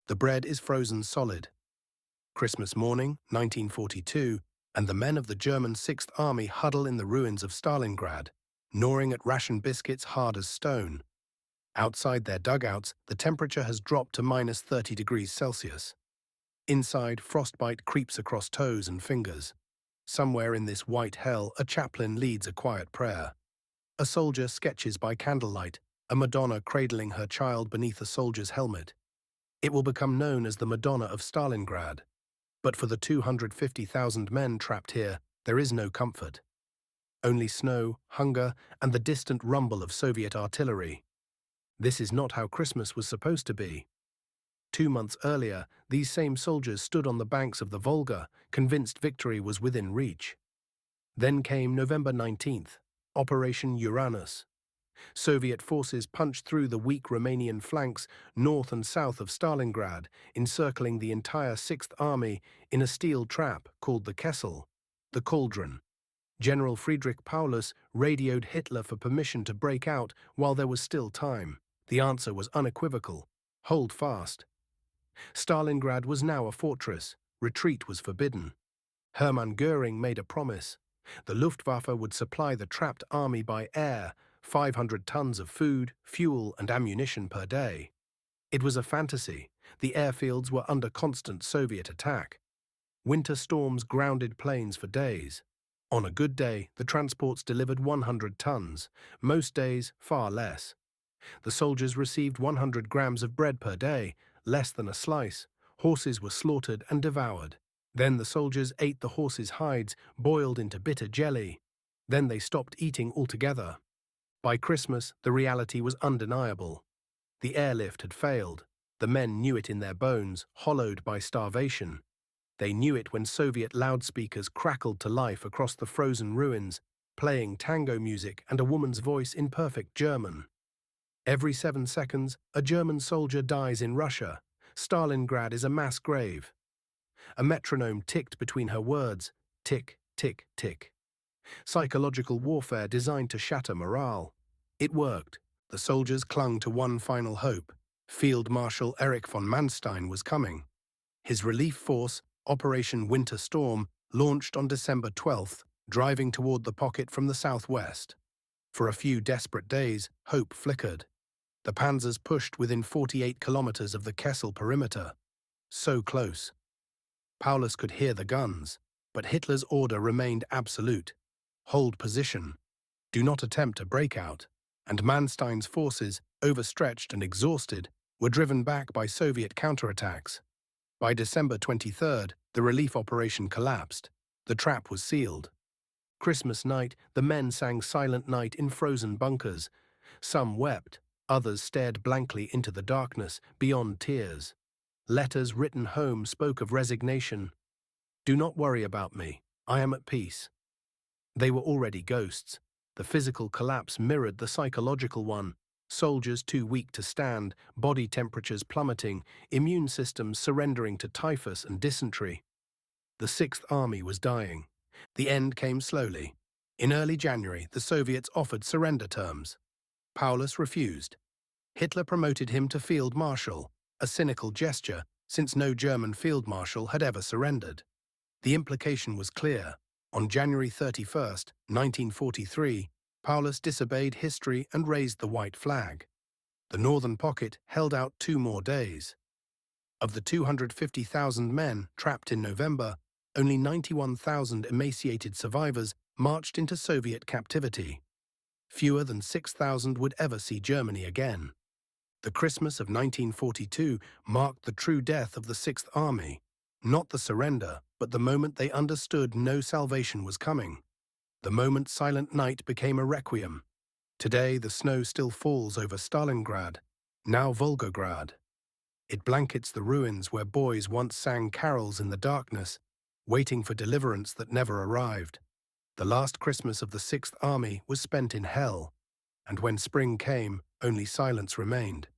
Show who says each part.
Speaker 1: The bread is frozen solid. Christmas morning, 1942, and the men of the German Sixth Army huddle in the ruins of Stalingrad, gnawing at ration biscuits hard as stone. Outside their dugouts, the temperature has dropped to minus 30 degrees Celsius. Inside, frostbite creeps across toes and fingers. Somewhere in this white hell, a chaplain leads a quiet prayer. A soldier sketches by candlelight, a Madonna cradling her child beneath a soldier's helmet. It will become known as the Madonna of Stalingrad. But for the 250,000 men trapped here, there is no comfort. Only snow, hunger, and the distant rumble of Soviet artillery. This is not how Christmas was supposed to be. 2 months earlier, these same soldiers stood on the banks of the Volga, convinced victory was within reach. Then came November 19th, Operation Uranus. Soviet forces punched through the weak Romanian flanks north and south of Stalingrad, encircling the entire Sixth Army in a steel trap called the Kessel, the cauldron. General Friedrich Paulus radioed Hitler for permission to break out while there was still time. The answer was unequivocal: hold fast. Stalingrad was now a fortress. Retreat was forbidden. Hermann Göring made a promise. The Luftwaffe would supply the trapped army by air, 500 tons of food, fuel, and ammunition per day. It was a fantasy. The airfields were under constant Soviet attack. Winter storms grounded planes for days. On a good day, the transports delivered 100 tons, most days far less. The soldiers received 100 grams of bread per day, less than a slice. Horses were slaughtered and devoured. Then the soldiers ate the horses' hides, boiled into bitter jelly. Then they stopped eating altogether. By Christmas, the reality was undeniable. The airlift had failed. The men knew it in their bones, hollowed by starvation. They knew it when Soviet loudspeakers crackled to life across the frozen ruins, playing tango music and a woman's voice in perfect German. Every 7 seconds, a German soldier dies in Russia. Stalingrad is a mass grave. A metronome ticked between her words, tick, tick, tick. Psychological warfare designed to shatter morale. It worked. The soldiers clung to one final hope. Field Marshal Erich von Manstein was coming. His relief force, Operation Winter Storm, launched on December 12th, driving toward the pocket from the southwest. For a few desperate days, hope flickered. The panzers pushed within 48 kilometers of the Kessel perimeter. So close. Paulus could hear the guns, but Hitler's order remained absolute. Hold position. Do not attempt a breakout. And Manstein's forces, overstretched and exhausted, were driven back by Soviet counterattacks. By December 23rd, the relief operation collapsed. The trap was sealed. Christmas night, the men sang Silent Night in frozen bunkers. Some wept, others stared blankly into the darkness, beyond tears. Letters written home spoke of resignation. Do not worry about me. I am at peace. They were already ghosts. The physical collapse mirrored the psychological one. Soldiers too weak to stand, body temperatures plummeting, immune systems surrendering to typhus and dysentery. The Sixth Army was dying. The end came slowly. In early January, the Soviets offered surrender terms. Paulus refused. Hitler promoted him to field marshal, a cynical gesture since no German field marshal had ever surrendered. The implication was clear. On January 31st, 1943, Paulus disobeyed history and raised the white flag. The northern pocket held out 2 more days. Of the 250,000 men trapped in November, only 91,000 emaciated survivors marched into Soviet captivity. Fewer than 6,000 would ever see Germany again. The Christmas of 1942 marked the true death of the Sixth Army, not the surrender, but the moment they understood no salvation was coming. The moment Silent Night became a requiem. Today the snow still falls over Stalingrad, now Volgograd. It blankets the ruins where boys once sang carols in the darkness, waiting for deliverance that never arrived. The last Christmas of the Sixth Army was spent in hell, and when spring came, only silence remained.